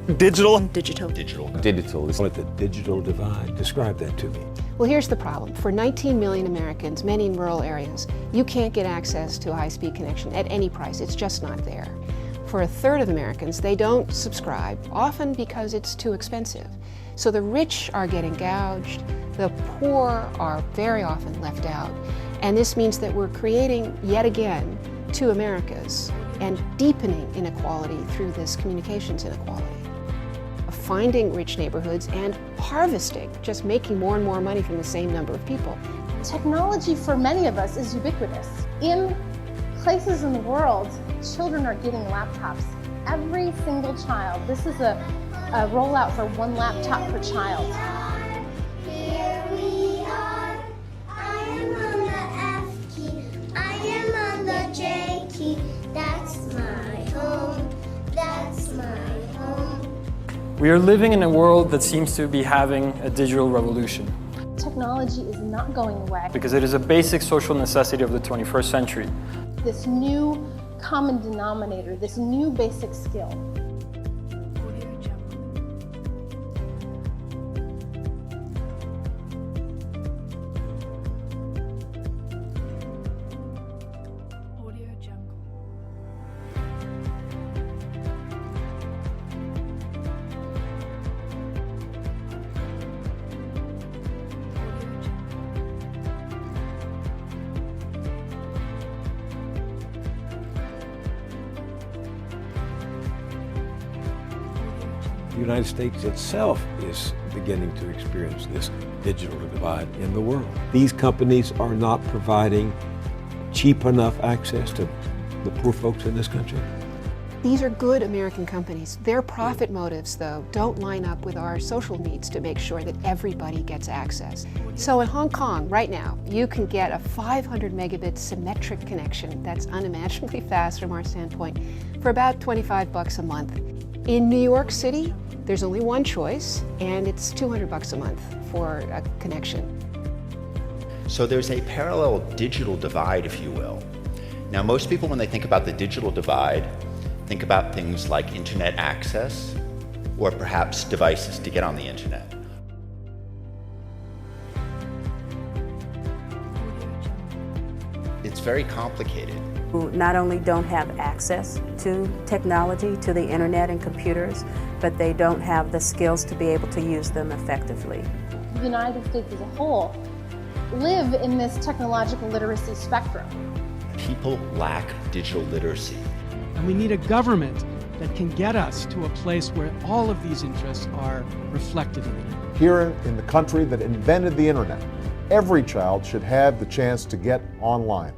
Digital. Digital. Digital. It's like the digital divide. Describe that to me. Well, here's the problem. For 19 million Americans, many in rural areas, you can't get access to a high-speed connection at any price. It's just not there. For a third of Americans, they don't subscribe, often because it's too expensive. So the rich are getting gouged, the poor are very often left out, and this means that we're creating, yet again, two Americas and deepening inequality through this communications inequality. Finding rich neighborhoods and harvesting, just making more and more money from the same number of people. Technology for many of us is ubiquitous. In places in the world, children are getting laptops. Every single child. This is a rollout for one laptop per child. Here we are. I am on the F key. I am on the J key. That's my home. That's my home. We are living in a world that seems to be having a digital revolution. Technology is not going away. Because it is a basic social necessity of the 21st century. This new common denominator, this new basic skill. The United States itself is beginning to experience this digital divide in the world. These companies are not providing cheap enough access to the poor folks in this country. These are good American companies. Their profit motives, though, don't line up with our social needs to make sure that everybody gets access. So in Hong Kong, right now, you can get a 500 megabit symmetric connection that's unimaginably fast from our standpoint for about $25 a month. In New York City, there's only one choice, and it's $200 a month for a connection. So there's a parallel digital divide, if you will. Now, most people, when they think about the digital divide, think about things like internet access or perhaps devices to get on the internet. It's very complicated. Who not only don't have access to technology, to the internet and computers, but they don't have the skills to be able to use them effectively. The United States as a whole live in this technological literacy spectrum. People lack digital literacy. And we need a government that can get us to a place where all of these interests are reflected in it. Here in the country that invented the internet, every child should have the chance to get online.